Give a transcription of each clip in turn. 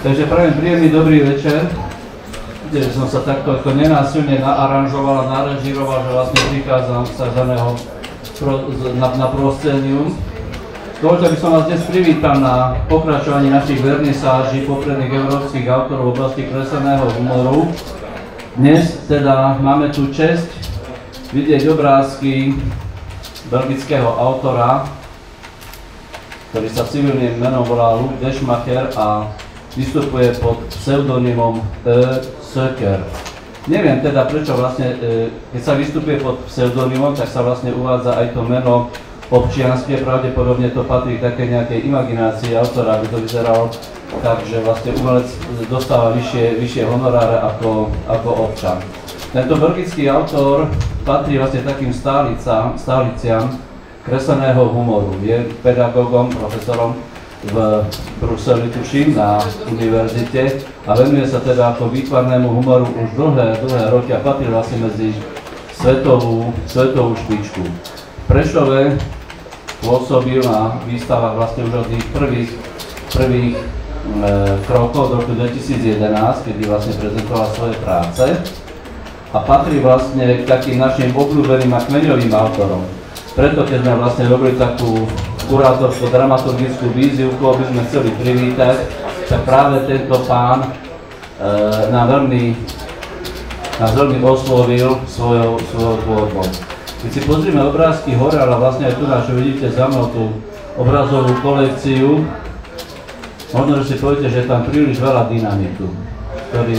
Takže prajem príjemný dobrý večer, kde som sa takto nenásilne naaranžoval a narežíroval, že vlastne prichádzam sa na proscénium. Dovoľte, aby som vás dnes privítal na pokračovaní našich vernisáží popredných európskych autorov v oblasti kresleného humoru. Dnes teda máme tu česť vidieť obrázky belgického autora, ktorý sa civilným menom volá Luc Deschmacher a vystupuje pod pseudonymom Söker. Neviem teda prečo vlastne, keď sa vystupuje pod pseudonymom, tak sa vlastne uvádza aj to meno občianske, pravdepodobne to patrí k takej nejakej imaginácii autora, aby to vyzeralo tak, že vlastne umelec dostáva vyššie honoráre ako občan. Tento belgický autor patrí vlastne takým stáliciam kresleného humoru. Je pedagógom, profesorom v Bruseli, tuším, na univerzite a venuje sa teda ako výtvarnému humoru už dlhé roky a patrí vlastne medzi svetovú špičku. V Prešove pôsobil na výstavách vlastne už od tých prvých krokov do roku 2011, kedy vlastne prezentoval svoje práce a patrí vlastne k takým našim obľúbeným a kmeňovým autorom. Preto, keď sme vlastne robili takú kurátorskú dramaturgickú víziu, koho by sme chceli privítať, tak práve tento pán nás veľmi oslovil svojou tvorbou. Keď si pozrieme obrázky hore, ale vlastne aj tu čo vidíte za mnou tú obrazovú kolekciu, možno, že si poviete, že je tam príliš veľa dynamitu, ktorý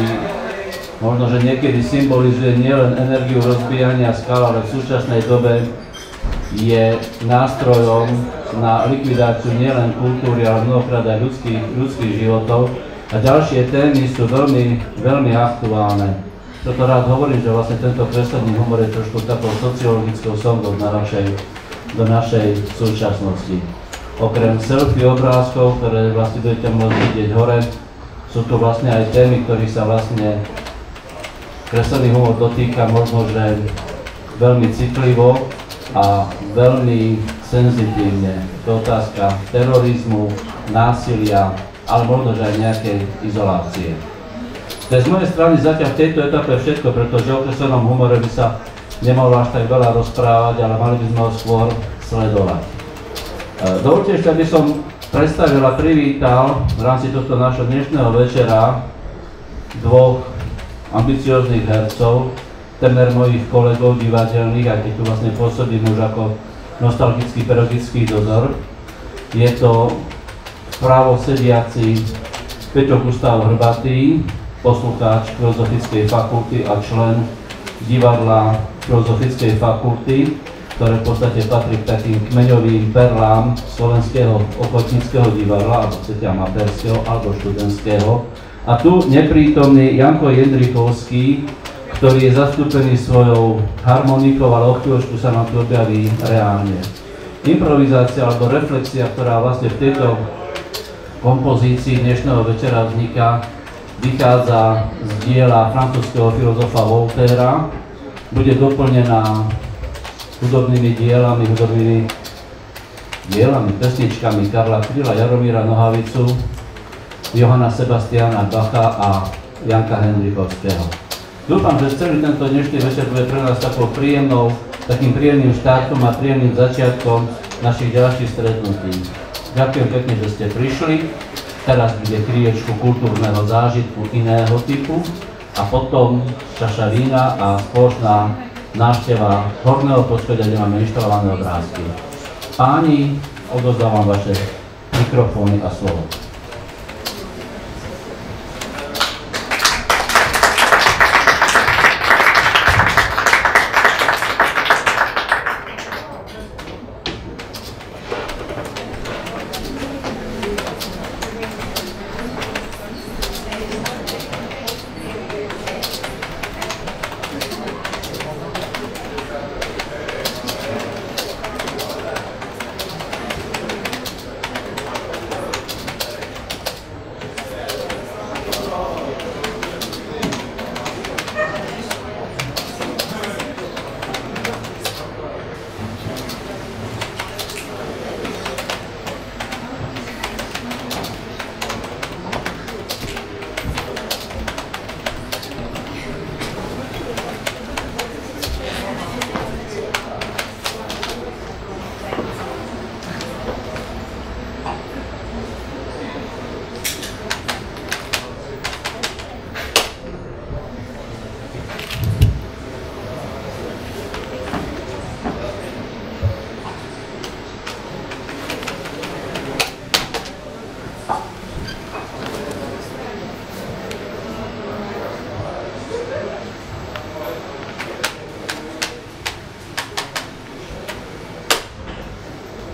možno, že niekedy symbolizuje nielen energiu rozbíjania skal, ale v súčasnej dobe je nástrojom na likvidáciu nielen kultúry, ale mnohokrát aj ľudských životov. A ďalšie témy sú veľmi aktuálne. Toto rád hovorím, že vlastne tento kreslený humor je trošku takou sociologickou sondou do našej súčasnosti. Okrem selfie obrázkov, ktoré vlastne budete môcť vidieť hore, sú tu vlastne aj témy, ktorých sa vlastne kreslený humor dotýka možno, že veľmi citlivo a veľmi senzitívne. To je otázka terorizmu, násilia, ale možno, že aj nejakej izolácie. To je z mojej strany zatiaľ v tejto etape všetko, pretože o kreslenom humore by sa nemalo až tak veľa rozprávať, ale mali by sme ho skôr sledovať. Dovoľte ešte, aby som predstavil a privítal v rámci tohto nášho dnešného večera dvoch ambicióznych hercov, temer mojich kolegov divadelných, aj keď tu vlastne pôsobím už ako nostalgický pedagogický dozor. Je to vpravo sediaci Peťo Gustav Hrbatý, poslucháč Filozofickej fakulty a člen divadla Filozofickej fakulty, ktoré v podstate patrí k takým kmeňovým perlám slovenského ochotníckeho divadla, alebo chcete amatérskeho, alebo študentského. A tu neprítomný Janko Jendrichovský, ktorý je zastúpený svojou harmonikou, ale o chvíľočku sa nám tu objaví reálne. Improvizácia alebo reflexia, ktorá vlastne v tejto kompozícii dnešného večera vzniká, vychádza z diela francúzskeho filozofa Voltaira, bude doplnená hudobnými pesničkami Karla Kryla, Jaromíra Nohavicu, Johanna Sebastiana Bacha a Janka Jendrichovského. Dúfam, že celý tento dnešný večer bude pre nás takým príjemným štartom a príjemným začiatkom našich ďalších stretnutí. Ďakujem pekne, že ste prišli. Teraz bude chvíľočku kultúrneho zážitku iného typu a potom čaša vína a spoločná návšteva horného poschodia, kde máme inštalované obrázky. Páni, odovzdávam vaše mikrofóny a slovo.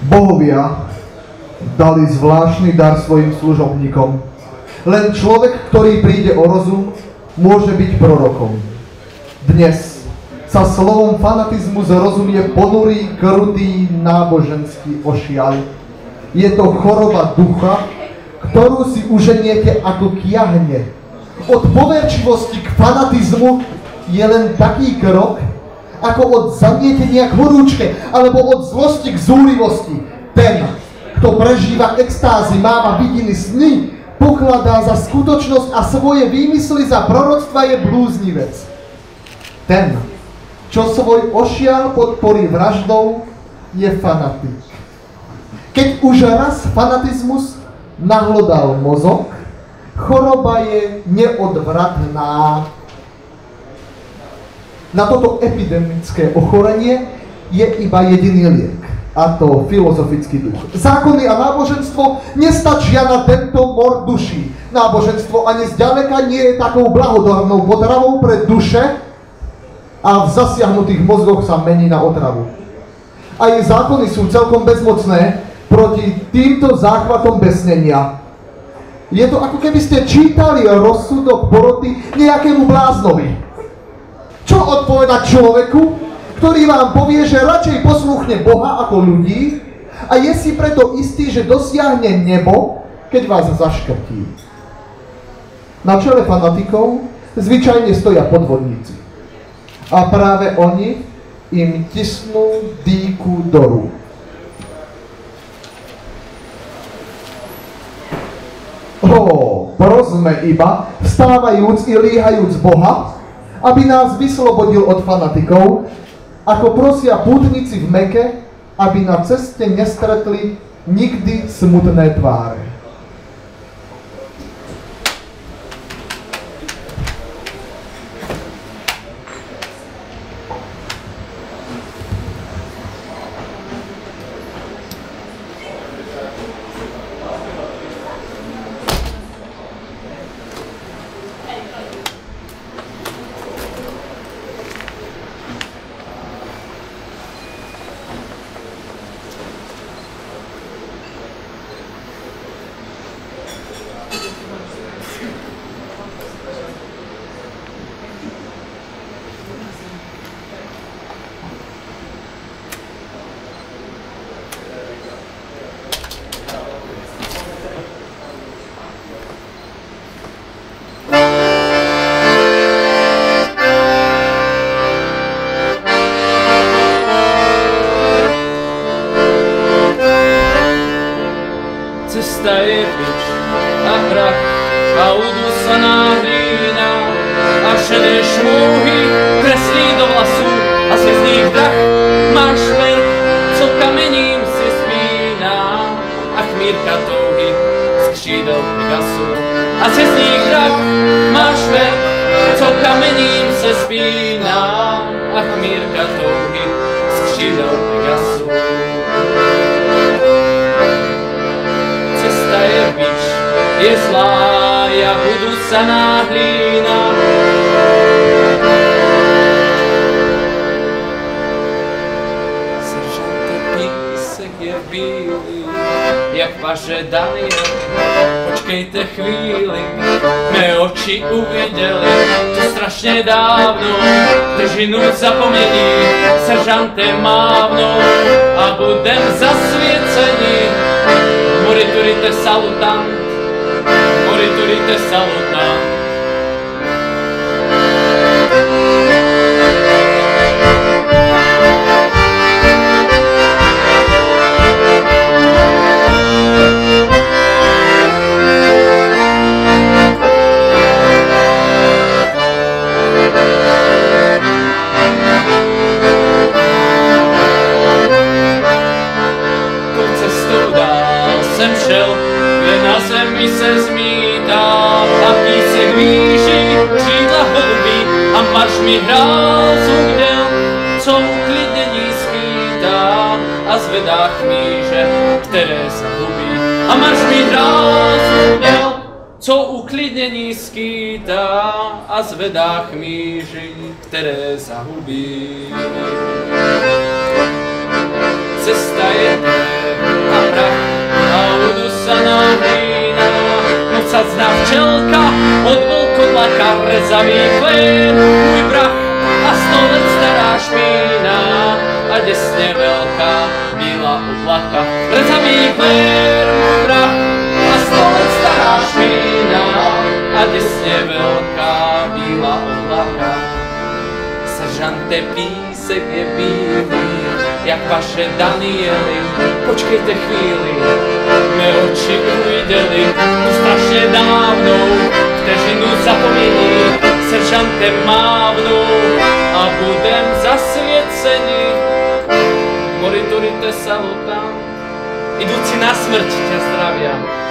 Bohovia dali zvláštny dar svojim služobníkom. Len človek, ktorý príde o rozum, môže byť prorokom. Dnes sa slovom fanatizmus rozumie ponurý, krutý, náboženský ošial. Je to choroba ducha, ktorú si uženiete ako kiahne. Od poverčivosti k fanatizmu je len taký krok, ako od zanietenia k horúčke, alebo od zlosti k zúrivosti. Ten, kto prežíva extázy, máva vidiny, sny, pokladá za skutočnosť a svoje výmysly za proroctva, je blúznivec. Ten, čo svoj ošial podporí vraždou, je fanatik. Keď už raz fanatizmus nahlodal mozog, choroba je neodvratná. Na toto epidemické ochorenie je iba jediný liek, a to filozofický duch. Zákony a náboženstvo nestačia na tento mor duší. Náboženstvo ani zďaleka nie je takou blahodárnou potravou pre duše a v zasiahnutých mozgoch sa mení na otravu. A jej zákony sú celkom bezmocné proti týmto záchvatom besnenia. Je to ako keby ste čítali rozsudok poroty nejakému bláznovi. Čo odpovedať človeku, ktorý vám povie, že radšej poslúchne Boha ako ľudí a je si preto istý, že dosiahne nebo, keď vás zaškrtí. Na čele fanatikov zvyčajne stoja podvodníci. A práve oni im tisnú dýku do rúk. Prosme iba, vstávajúc i líhajúc Boha, aby nás vyslobodil od fanatikov, ako prosia pútnici v Meke, aby na ceste nestretli nikdy smutné tváre. Cesta je bič a prach a udusaná hlína a šedé šmúhy kreslí do vlasu a z nich dach máš ver, co kamením si spíná a chmírka touhy z křídel Pegasu a z nich dach máš ver, co kamením se spíná a chmírka touhy z křídel Pegasu. Je bič, je zlá, ja udusaná hlína. Seržante, písek je bílý, jak paže Daniel. Počkejte chvíli, mé oči uviděli to strašně dávno. Držinu zapomnění, seržante mávnou a budem zasvěceni. Moriturite salutant, moriturite salutant. Jsem šel, kde na zemi se zmítá a písek výši, křídla holubí a marš mi hrál zugděl, co uklidnění skýtá a zvedá chmíže, které zahubí. A marš mi hrál zugděl, co uklidnění skýtá a zvedá chmíži, které zahubí. Cesta je oblaka rezavý klen, můj brach a 100 let stará špína a děsně velká bílá oblaka. Rezavý klen, můj brach a 100 let stará špína a děsně velká bílá oblaka. Seržante, písek je bílý, jak vaše Daniely, počkejte chvíli, mé oči uviděli tu strašně dávnou vteřinu zapomení, seržante mávnu a budem zasvěceni. Moriturite salutam, idúci na smrť ťa zdravia.